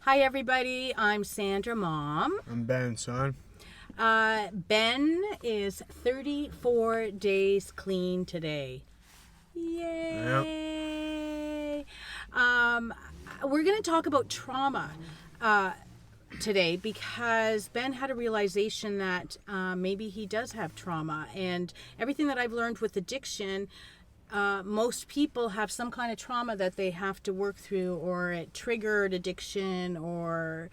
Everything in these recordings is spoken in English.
Hi, everybody. I'm Sandra, Mom. I'm Ben, son. Ben is 34 days clean today. Yep. Yay! We're going to talk about trauma today because Ben had a realization that maybe he does have trauma. And everything that I've learned with addiction, most people have some kind of trauma that they have to work through, or it triggered addiction, or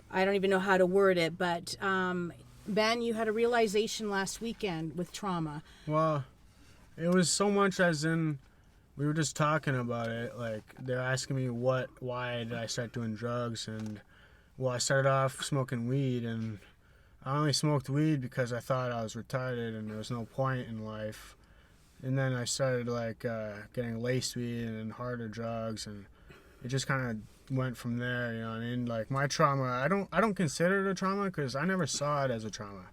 I don't even know how to word it. But Ben, you had a realization last weekend with trauma. Well, it was so much as in we were just talking about it. Like they're asking me why did I start doing drugs, and well, I started off smoking weed, and I only smoked weed because I thought I was retarded and there was no point in life. And then I started getting laced weed and then harder drugs, and it just kind of went from there. You know what I mean? Like my trauma, I don't consider it a trauma because I never saw it as a trauma.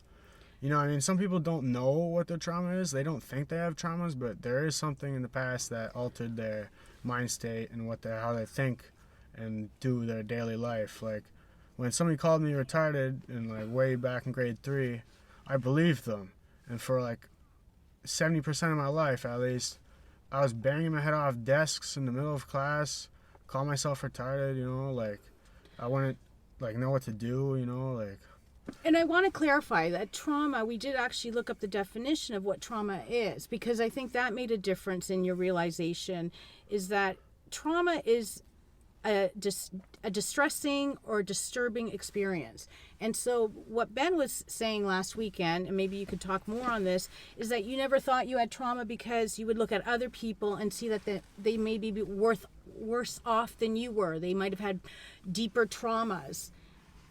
You know what I mean? Some people don't know what their trauma is. They don't think they have traumas, but there is something in the past that altered their mind state and how they think and do their daily life. Like when somebody called me retarded in like way back in grade 3, I believed them. And for like 70% of my life at least, I was banging my head off desks in the middle of class, call myself retarded, like I wouldn't like know what to do, like. And I want to clarify that trauma, we did actually look up the definition of what trauma is, because I think that made a difference in your realization, is that trauma is a distressing or disturbing experience. And so what Ben was saying last weekend, and maybe you could talk more on this, is that you never thought you had trauma because you would look at other people and see that they may be worse off than you were. They might have had deeper traumas,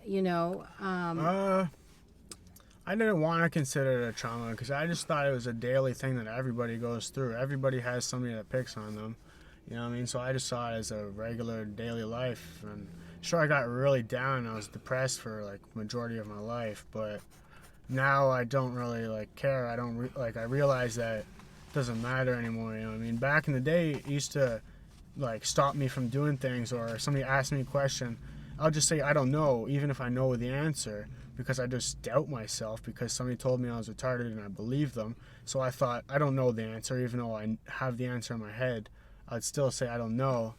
I didn't want to consider it a trauma because I just thought it was a daily thing that everybody goes through. Everybody has somebody that picks on them. You know what I mean? So I just saw it as a regular daily life. And sure, I got really down. I was depressed for like majority of my life. But now I don't really like care. I don't I realize that it doesn't matter anymore. You know what I mean? Back in the day, it used to like stop me from doing things, or somebody asked me a question, I'll just say I don't know, even if I know the answer, because I just doubt myself because somebody told me I was retarded and I believed them. So I thought I don't know the answer, even though I have the answer in my head. I'd still say I don't know,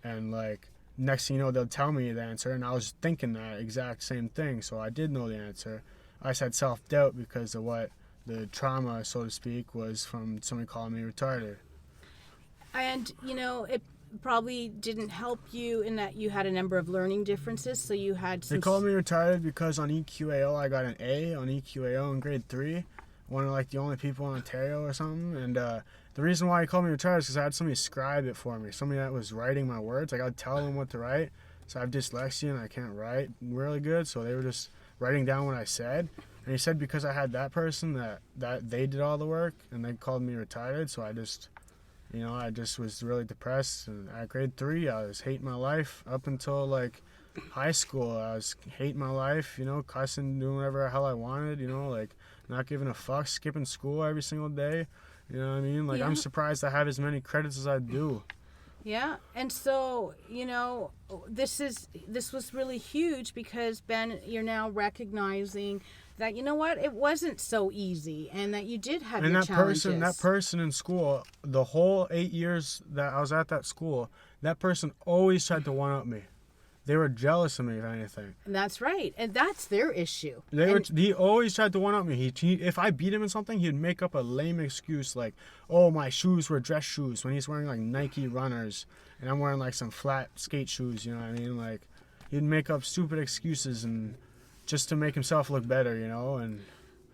and like next thing you know, they'll tell me the answer, and I was thinking that exact same thing. So I did know the answer. I just had self-doubt because of what the trauma, so to speak, was from somebody calling me retarded. And, it probably didn't help you in that you had a number of learning differences. So you had some. They called me retarded because on EQAO I got an A on EQAO in grade 3, one of like the only people in Ontario or something. And the reason why he called me retarded is because I had somebody scribe it for me, somebody that was writing my words. Like I'd tell them what to write. So I have dyslexia and I can't write really good, so they were just writing down what I said. And he said because I had that person that they did all the work and they called me retarded. So I just was really depressed. And at grade 3, I was hating my life up until like high school. I was hating my life, cussing, doing whatever the hell I wanted, like not giving a fuck, skipping school every single day. You know what I mean? Like, Yeah. I'm surprised I have as many credits as I do. Yeah. And so, this was really huge because, Ben, you're now recognizing that, it wasn't so easy and that you did have And your that challenges. person in school, the whole 8 years that I was at that school, that person always tried to one-up me. They were jealous of me, if anything. And that's right. And that's their issue. He always tried to one-up me. If I beat him in something, he'd make up a lame excuse like, oh, my shoes were dress shoes, when he's wearing like Nike runners and I'm wearing like some flat skate shoes, you know what I mean? Like, he'd make up stupid excuses and just to make himself look better, and...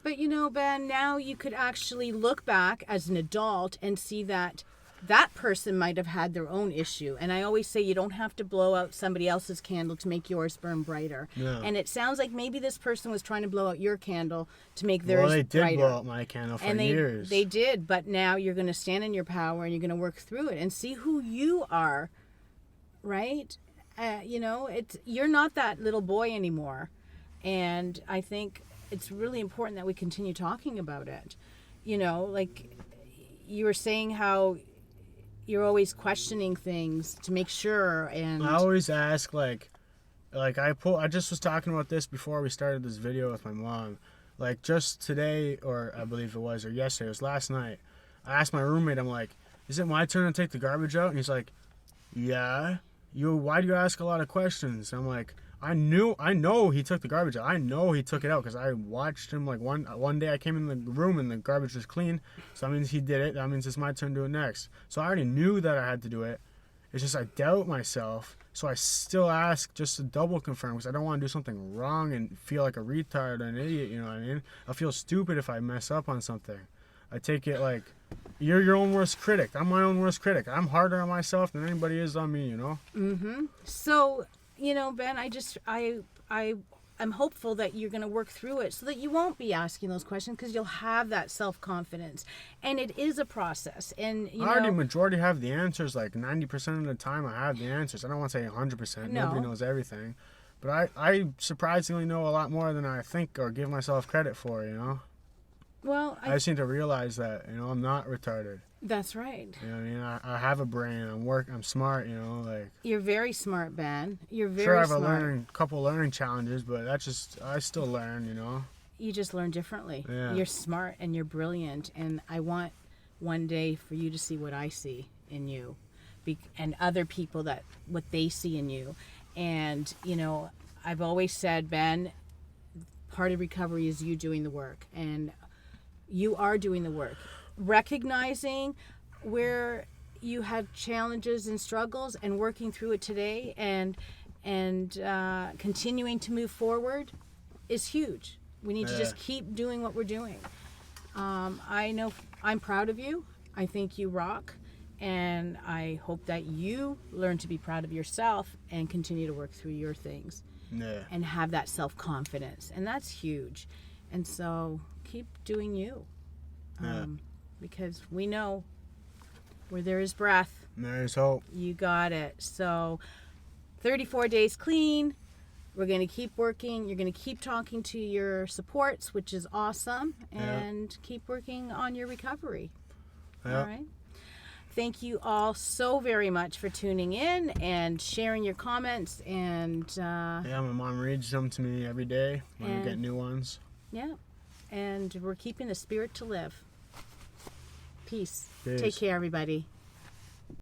But, Ben, now you could actually look back as an adult and see that person might have had their own issue. And I always say you don't have to blow out somebody else's candle to make yours burn brighter. Yeah. And it sounds like maybe this person was trying to blow out your candle to make theirs Well, they did brighter. blow out my candle for years. They did, but now you're going to stand in your power and you're going to work through it and see who you are, right? You're not that little boy anymore. And I think it's really important that we continue talking about it. Like you were saying how you're always questioning things to make sure. And I always ask, like, like I just was talking about this before we started this video with my mom. Like just today, or I believe it was, or yesterday, it was last night. I asked my roommate, I'm like, is it my turn to take the garbage out? And he's like, yeah. Why do you ask a lot of questions? I'm like, I know he took the garbage out. I know he took it out because I watched him. Like one day I came in the room and the garbage was clean. So that means he did it. That means it's my turn to do it next. So I already knew that I had to do it. It's just I doubt myself. So I still ask just to double confirm because I don't want to do something wrong and feel like a retard or an idiot. You know what I mean? I'll feel stupid if I mess up on something. I take it like, you're your own worst critic. I'm my own worst critic. I'm harder on myself than anybody is on me, you know? Mm-hmm. So, you know, Ben, I'm hopeful that you're going to work through it so that you won't be asking those questions because you'll have that self-confidence. And it is a process. And, you I already know, majority have the answers. Like 90% of the time I have the answers. I don't want to say 100%. No. Nobody knows everything. But I surprisingly know a lot more than I think or give myself credit for, you know? well, I just need to realize that, you know, I'm not retarded. that's right. You know what I mean? I have a brain. I'm smart, you know, like. You're very smart, Ben. You're very Sure, I have smart. couple learning challenges, but I still learn, you know? You just learn differently. Yeah. You're smart and you're brilliant. And I want one day for you to see what I see in you and other people what they see in you. And, you know, I've always said, Ben, part of recovery is you doing the work. And you are doing the work. Recognizing where you had challenges and struggles and working through it today and continuing to move forward is huge. We need to just keep doing what we're doing. I know I'm proud of you. I think you rock. And I hope that you learn to be proud of yourself and continue to work through your things. Yeah. And have that self-confidence. And that's huge. And so keep doing you. Because we know where there is breath, There's hope. you got it. So 34 days clean. We're going to keep working. You're going to keep talking to your supports, which is awesome. And keep working on your recovery. Yeah. All right. Thank you all so very much for tuning in and sharing your comments. And Yeah, my mom reads them to me every day when we get new ones. yeah, and we're keeping the spirit to live. Peace. Peace. Take care, everybody.